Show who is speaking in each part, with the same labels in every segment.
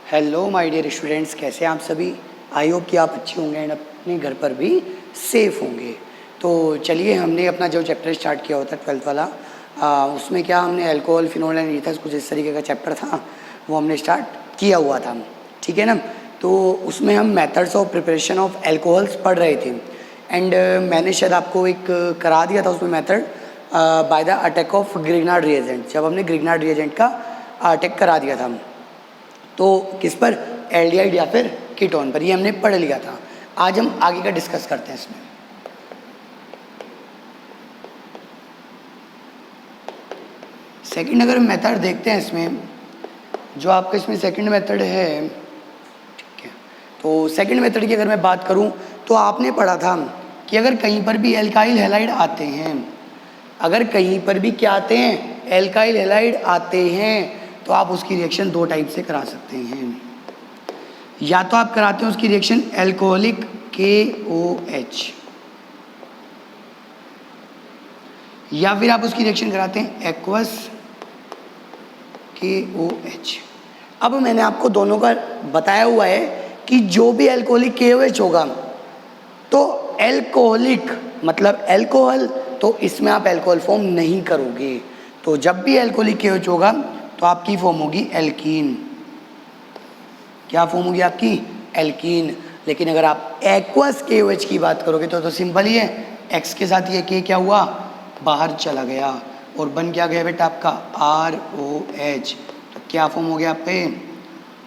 Speaker 1: Hello my dear students, कैसे हैं आप सभी। आई होप कि आप अच्छे होंगे एंड अपने घर पर भी सेफ़ होंगे। तो चलिए, हमने अपना जो चैप्टर स्टार्ट किया होता 12th वाला, उसमें क्या हमने अल्कोहल, फिनोल एंड ईथर्स, कुछ इस तरीके का चैप्टर था, वो हमने स्टार्ट किया हुआ था। ठीक है ना। तो उसमें हम methods of preparation of alcohols पढ़ रहे थे एंड मैंने शायद आपको एक करा दिया था उसमें method by the attack of Grignard reagent. जब हमने ग्रिग्नार्ड रिएजेंट का अटैक करा दिया था, तो किस पर, एल्डिहाइड या फिर कीटोन पर, ये हमने पढ़ लिया था। आज हम आगे का डिस्कस करते हैं इसमें। सेकंड अगर मेथड देखते हैं इसमें, जो आपका इसमें सेकंड मेथड है, ठीक है। तो सेकंड मेथड की अगर मैं बात करूं, तो आपने पढ़ा था कि अगर कहीं पर भी एल्काइल हैलाइड आते हैं, अगर कहीं पर भी क्या आते हैं, एल्काइल हैलाइड आते हैं, तो आप उसकी रिएक्शन दो टाइप से करा सकते हैं। या तो आप कराते हैं उसकी रिएक्शन एल्कोहलिक KOH, या फिर आप उसकी रिएक्शन कराते हैं एक्वस KOH। अब मैंने आपको दोनों का बताया हुआ है कि जो भी एल्कोहलिक KOH होगा, तो एल्कोहलिक मतलब एल्कोहल, तो इसमें आप एल्कोहल फॉर्म नहीं करोगे। तो जब भी एल्कोहलिक KOH होगा, तो आपकी फॉर्म होगी एल्कीन। क्या फॉर्म होगी आपकी, एल्कीन। लेकिन अगर आप एक्वस KOH की बात करोगे तो सिंपल ही है, X के साथ ये K क्या हुआ, बाहर चला गया और बन क्या गया बेटा आपका ROH। तो क्या फॉर्म हो गया आप पे,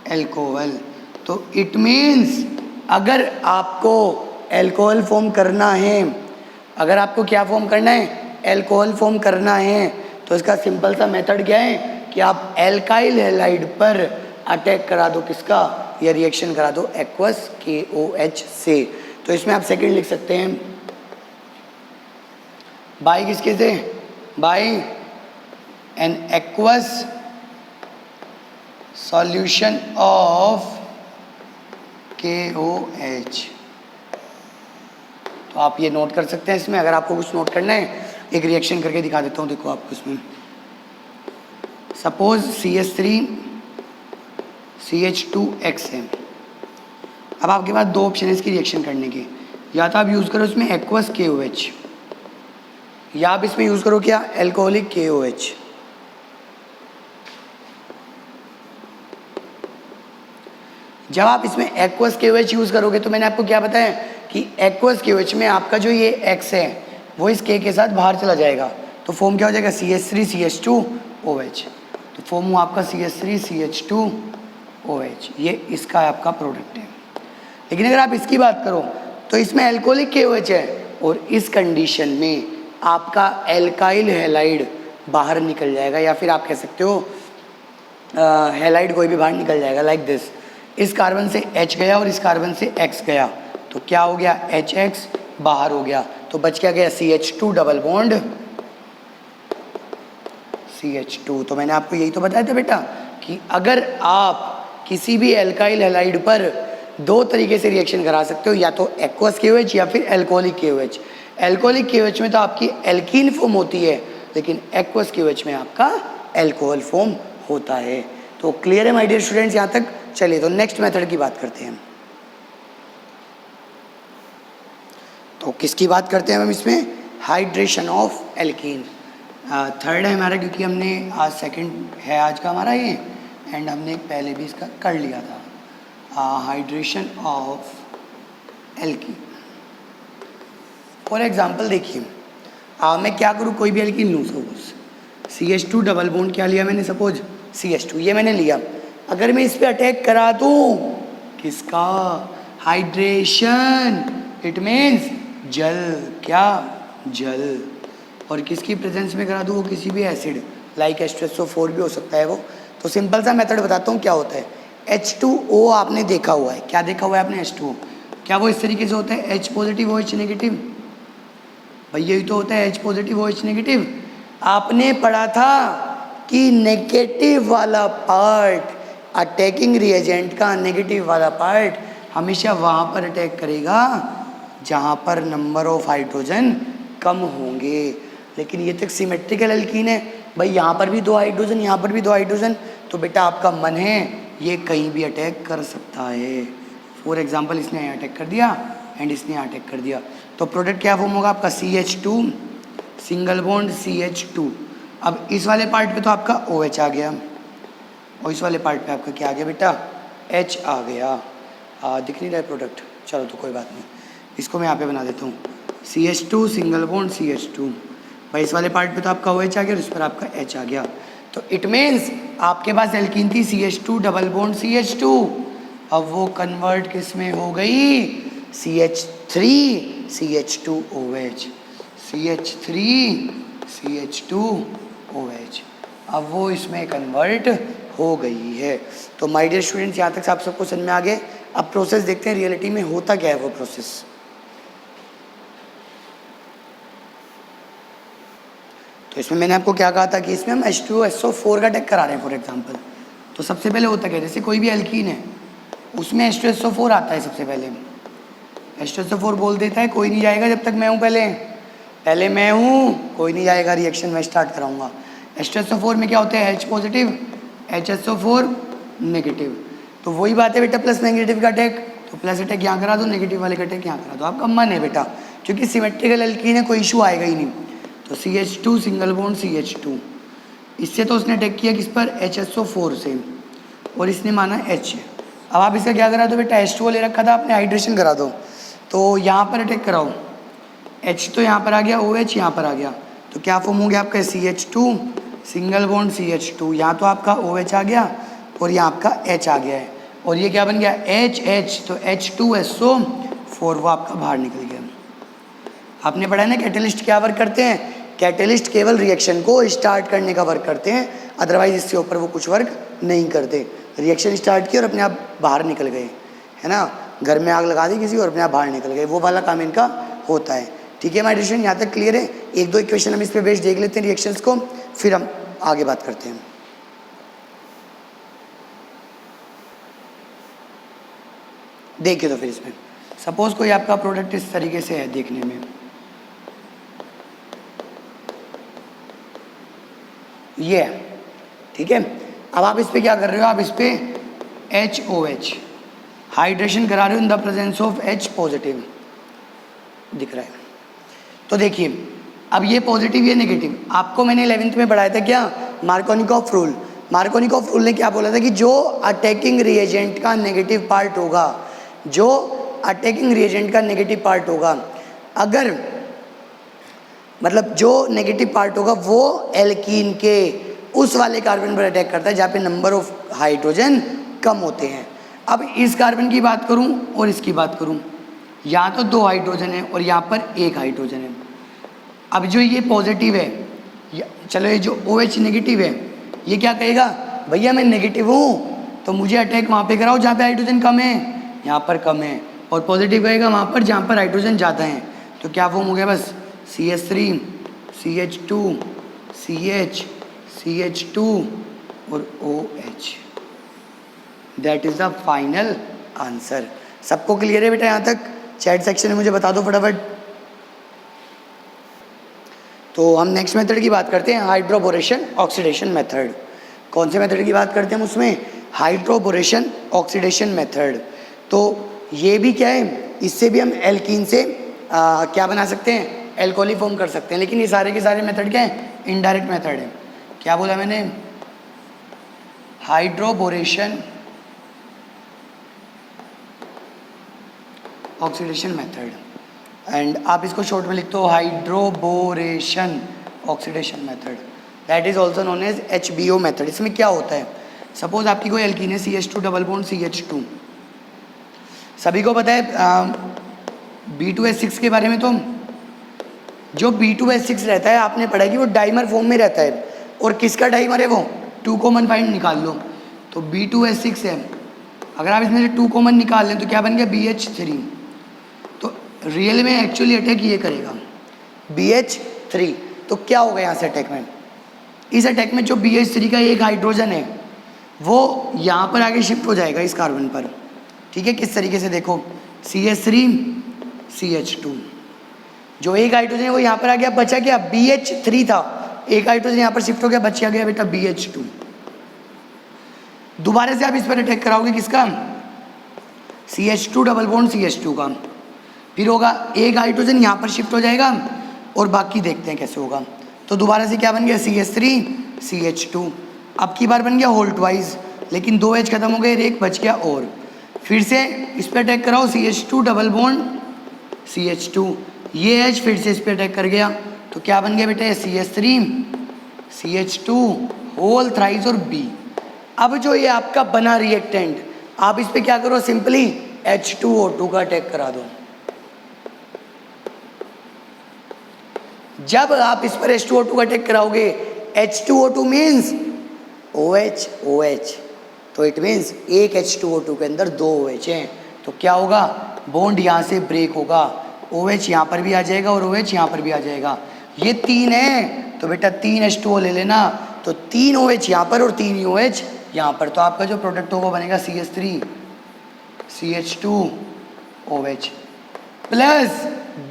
Speaker 1: एल्कोहल। तो इट मीन्स अगर आपको एल्कोहल फॉर्म करना है, अगर आपको क्या फॉर्म करना है, एल्कोहल फॉर्म करना है, तो इसका सिंपल सा मेथड क्या है कि आप एल्काइल हैलाइड पर अटैक करा दो, किसका, या रिएक्शन करा दो एक्वस KOH से। तो इसमें आप सेकंड लिख सकते हैं बाय किसके से, by an aqueous solution of KOH। तो आप ये नोट कर सकते हैं इसमें। अगर आपको कुछ नोट करना है, एक रिएक्शन करके दिखा देता हूँ, देखो आपको इसमें। सपोज CH3 CH2X है। अब आपके पास दो ऑप्शन है इसकी रिएक्शन करने के, या तो आप यूज़ करो इसमें एक्वस KOH, या आप इसमें यूज़ करो क्या, एल्कोहलिक KOH। जब आप इसमें एक्वस KOH यूज़ करोगे, तो मैंने आपको क्या बताया कि एक्वस KOH में आपका जो ये X है, वो इस K के साथ बाहर चला जाएगा, तो फॉर्म क्या हो जाएगा, CH3 CH2OH। तो फॉर्म हुआ आपका CH3 CH2OH, ये इसका आपका प्रोडक्ट है। लेकिन अगर आप इसकी बात करो, तो इसमें एल्कोहलिक KOH है और इस कंडीशन में आपका एल्काइल हैलाइड बाहर निकल जाएगा, या फिर आप कह सकते हो हैलाइड कोई भी बाहर निकल जाएगा, लाइक दिस। इस कार्बन से H गया और इस कार्बन से X गया, तो क्या हो गया, HX बाहर हो गया, तो बच क्या गया, CH2 डबल बॉन्ड CH2। तो मैंने आपको यही तो बताया था बेटा कि अगर आप किसी भी एल्काइल हैलाइड पर दो तरीके से रिएक्शन करा सकते हो, या तो एक्वस KOH या फिर एल्कोहलिक KOH। एल्कोहलिक KOH में तो आपकी एल्कीन फॉर्म होती है, लेकिन एक्वस KOH में आपका एल्कोहल फॉर्म होता है। तो क्लियर है माय डियर स्टूडेंट्स यहाँ तक। चलिए, तो नेक्स्ट मेथड की बात करते हैं। तो किसकी बात करते हैं हम इसमें, हाइड्रेशन ऑफ एल्कीन। थर्ड है हमारा, क्योंकि हमने आज सेकंड है आज का हमारा ये, एंड हमने पहले भी इसका कर लिया था, hydration of alkene. For example देखिए, मैं क्या करूँ, कोई भी एल्कीन लूँ, सपोज CH2 डबल बॉन्ड क्या लिया मैंने, सपोज CH2 ये मैंने लिया। अगर मैं इस पर अटैक करा दूँ, किसका, हाइड्रेशन, इट मीन्स जल, क्या, जल। और किसकी प्रेजेंस में करा दूँ, वो किसी भी एसिड लाइक H2SO4 भी हो सकता है वो। तो सिंपल सा मेथड बताता हूँ क्या होता है। H2O आपने देखा हुआ है, क्या देखा हुआ है आपने, H2O, क्या वो इस तरीके से होता है, H पॉजिटिव OH नेगेटिव, भाई यही तो होता है H पॉजिटिव OH नेगेटिव। आपने पढ़ा था कि नेगेटिव वाला पार्ट, अटैकिंग रिएजेंट का नेगेटिव वाला पार्ट हमेशा वहाँ पर अटैक करेगा जहाँ पर नंबर ऑफ हाइड्रोजन कम होंगे। लेकिन ये तक सिमेट्रिकल एल्कीन है, भाई यहाँ पर भी दो हाइड्रोजन, यहाँ पर भी दो हाइड्रोजन, तो बेटा आपका मन है ये कहीं भी अटैक कर सकता है। फॉर एग्जाम्पल इसने यहाँ अटैक कर दिया एंड इसने यहाँ अटैक कर दिया, तो प्रोडक्ट क्या फॉर्म होगा आपका CH2 सिंगल बॉन्ड CH2। अब इस वाले पार्ट पे तो आपका OH आ गया और इस वाले पार्ट पे आपका क्या आ गया बेटा, H आ गया। दिख नहीं रहा है प्रोडक्ट, चलो तो कोई बात नहीं, इसको मैं यहाँ पे बना देता हूँ CH2 सिंगल बॉन्ड CH2। भाई इस वाले पार्ट पे तो आपका OH आ गया और इस पर आपका H आ गया, तो इट मीन्स आपके पास एल्कीन थी CH2 डबल बॉन्ड CH2, अब वो कन्वर्ट किस में हो गई, CH3 CH2OH, CH3 CH2OH, अब वो इसमें कन्वर्ट हो गई है। तो माय डियर स्टूडेंट्स, यहाँ तक आप सबको समझ में आ गए। अब प्रोसेस देखते हैं रियलिटी में होता क्या है वो प्रोसेस। तो इसमें मैंने आपको क्या कहा था कि इसमें हम H2SO4 का अटैक करा रहे हैं फॉर एग्जांपल। तो सबसे पहले होता क्या है, जैसे कोई भी एल्कीन है उसमें H2SO4 आता है, सबसे पहले H2SO4 बोल देता है कोई नहीं जाएगा जब तक मैं हूँ, पहले मैं हूँ, कोई नहीं जाएगा, रिएक्शन मैं स्टार्ट कराऊंगा। H2SO4 में क्या होते हैं, H पॉजिटिव HSO4 नेगेटिव, तो वही बात है बेटा प्लस नेगेटिव का अटैक, तो प्लस अटैक यहाँ करा दो, नेगेटिव वाले का अटैक यहाँ करा दो, आपका मन है बेटा, क्योंकि सिमेट्रिकल एल्कीन है कोई इशू आएगा ही नहीं। तो CH2 सिंगल बॉन्ड CH2, इससे तो उसने अटैक किया किस पर, HSO4 से, और इसने माना H। अब आप इसका क्या करा दो बेटा, H2O ले रखा था आपने, हाइड्रेशन करा दो, तो यहाँ पर अटैक कराओ, H तो यहाँ पर आ गया, OH यहाँ पर आ गया, तो क्या फॉर्म हो गया आपका CH2 सिंगल बॉन्ड CH2, यहाँ तो आपका OH आ गया और यहाँ आपका H आ गया है, और ये क्या बन गया H, तो H2SO4 वो आपका बाहर निकल गया। आपने पढ़ा है ना कैटलिस्ट क्या वर्क करते हैं, कैटलिस्ट केवल रिएक्शन को स्टार्ट करने का वर्क करते हैं, अदरवाइज इससे ऊपर वो कुछ वर्क नहीं करते। रिएक्शन स्टार्ट किया और अपने आप बाहर निकल गए, है ना, घर में आग लगा दी किसी और अपने आप बाहर निकल गए, वो वाला काम इनका होता है। ठीक है माय डियर स्टूडेंट, यहाँ तक क्लियर है। एक दो इक्वेशन हम इस पे बेस देख लेते हैं रिएक्शंस को, फिर हम आगे बात करते हैं। देखिए तो फिर इसमें सपोज कोई आपका प्रोडक्ट इस तरीके से है देखने में, ये है, ठीक है। अब आप इस पे क्या कर रहे हो, आप इस पे HOH हाइड्रेशन करा रहे हो in the presence of H positive, दिख रहा है। तो देखिए अब ये पॉजिटिव ये नेगेटिव, आपको मैंने 11th में पढ़ाया था क्या, मार्कोनिकॉफ रूल। मार्कोनिकॉफ रूल ने क्या बोला था कि जो अटैकिंग रिएजेंट का नेगेटिव पार्ट होगा, जो अटैकिंग रिएजेंट का नेगेटिव पार्ट होगा, अगर मतलब जो नेगेटिव पार्ट होगा वो एल्कीन के उस वाले कार्बन पर अटैक करता है जहाँ पे नंबर ऑफ हाइड्रोजन कम होते हैं। अब इस कार्बन की बात करूँ और इसकी बात करूँ, यहाँ तो 2 हाइड्रोजन है और यहाँ पर 1 हाइड्रोजन है। अब जो ये पॉजिटिव है, चलो ये जो OH नेगेटिव है, ये क्या कहेगा, भैया मैं नेगेटिव हूँ तो मुझे अटैक वहाँ पे कराओ जहाँ पे हाइड्रोजन कम है, यहाँ पर कम है, और पॉजिटिव कहेगा वहाँ पर जहाँ पर हाइड्रोजन ज़्यादा है। तो क्या फॉर्म हो गया, बस CH3 CH2 CH CH2 और OH, that is the final answer. सबको क्लियर है बेटा यहाँ तक? चैट सेक्शन में मुझे बता दो फटाफट। तो हम नेक्स्ट मेथड की बात करते हैं, हाइड्रोबोरेशन ऑक्सीडेशन मेथड। कौन से मेथड की बात करते हैं हम उसमें, हाइड्रोबोरेशन ऑक्सीडेशन मेथड। तो ये भी क्या है, इससे भी हम एल्कीन से क्या बना सकते हैं, एल्कोहल फॉर्म कर सकते हैं, लेकिन ये सारे के सारे मेथड क्या है, इनडायरेक्ट मेथड है। क्या बोला मैंने, हाइड्रोबोरेशन ऑक्सीडेशन मेथड, एंड आप इसको शॉर्ट में लिखते हो hydroboration oxidation method, that is also known as HBO method. इसमें क्या होता है, सपोज आपकी कोई एल्कीन है CH2 डबल बॉन्ड CH2, सभी को पता है B2H6 के बारे में। तो जो B2H6 रहता है आपने पढ़ा कि वो डाइमर फॉर्म में रहता है, और किसका डाइमर है वो, 2 कॉमन फाइंड निकाल लो। तो B2H6 है, अगर आप इसमें से 2 कॉमन निकाल लें तो क्या बन गया BH3। तो रियल में एक्चुअली अटैक ये करेगा BH3। तो क्या होगा यहाँ से अटैक में, इस अटैक में जो BH3 का एक हाइड्रोजन है वो यहाँ पर आगे शिफ्ट हो जाएगा इस कार्बन पर। ठीक है, किस तरीके से देखो, CH3 CH2, जो एक हाइड्रोजन है वो यहाँ पर आ गया, बचा क्या BH3 था, एक हाइड्रोजन यहाँ पर शिफ्ट हो गया, बचा गया बेटा BH2। दोबारा से आप इस पर अटैक कराओगे किसका, CH2 डबल बॉन्ड CH2 का, फिर होगा एक हाइड्रोजन यहाँ पर शिफ्ट हो जाएगा और बाकी देखते हैं कैसे होगा। तो दोबारा से क्या बन गया, CH3 CH2, अब की बार बन गया होल्ट वाइज, लेकिन 2 H खत्म हो गए, एक बच गया और फिर से इस पर अटैक कराओ, CH2 डबल बॉन्ड CH2, ये H फिर से इस पर अटैक कर गया, तो क्या बन गया बेटे, CH3 CH2 होल थ्राइस और B। अब जो ये आपका बना रिएक्टेंट, आप इस पे क्या करो, सिंपली H2O2 का अटैक करा दो। जब आप इस पर H2O2 का अटैक कराओगे, H2O2 मीन्स OH OH, तो इट मीन्स एक H2O2 के अंदर 2 OH हैं, तो क्या होगा, बॉन्ड यहाँ से ब्रेक होगा, OH यहाँ पर भी आ जाएगा और OH यहाँ पर भी आ जाएगा, ये 3 है तो बेटा 3 H2O ले लेना, तो 3 OH यहाँ पर और 3 OH यहाँ पर, तो आपका जो प्रोडक्ट होगा बनेगा CH3 CH2 OH plus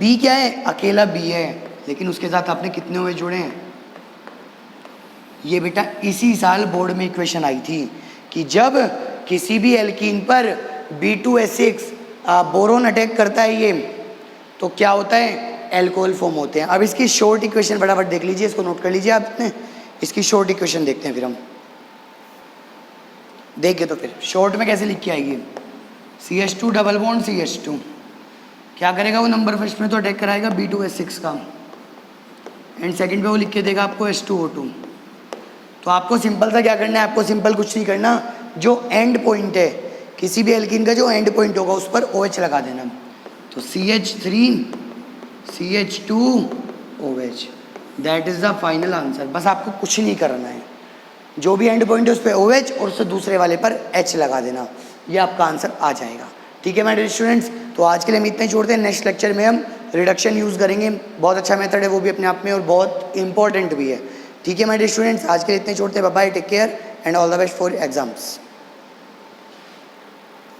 Speaker 1: B क्या है, अकेला B है, लेकिन उसके साथ आपने कितने OH जोड़े हैं, ये बेटा इसी साल बोर्ड में इक्वेशन आई थी कि जब किसी भी एल्कीन पर B2S6 बोरोन अटैक करता है ये, तो क्या होता है, एल्कोहल फॉर्म होते हैं। अब इसकी शॉर्ट इक्वेशन फटाफट देख लीजिए, इसको नोट कर लीजिए आपने, इसकी शॉर्ट इक्वेशन देखते हैं फिर हम देखिए, तो फिर शॉर्ट में कैसे लिख के आएगी, CH2 डबल बॉन्ड CH2, क्या करेगा वो, नंबर फर्स्ट में तो अटैक कराएगा B2S6 का, एंड सेकंड पे वो लिख के देगा आपको H2O2। तो आपको सिंपल सा क्या करना है, आपको सिंपल कुछ नहीं करना, जो एंड पॉइंट है किसी भी एल्कीन का, जो एंड पॉइंट होगा उस पर OH लगा देना, तो CH3 CH2 OH, that is the final answer. बस आपको कुछ नहीं करना है, जो भी एंड पॉइंट है उस पर OH और उससे दूसरे वाले पर H लगा देना, ये आपका आंसर आ जाएगा। ठीक है मेरे स्टूडेंट्स, तो आज के लिए हम इतने छोड़ते हैं, नेक्स्ट लेक्चर में हम रिडक्शन यूज़ करेंगे, बहुत अच्छा मेथड है वो भी अपने आप में और बहुत इंपॉर्टेंट भी है। ठीक है मेरे स्टूडेंट्स, आज के लिए इतने छोड़ते हैं, bye bye, take care and all the best for exams.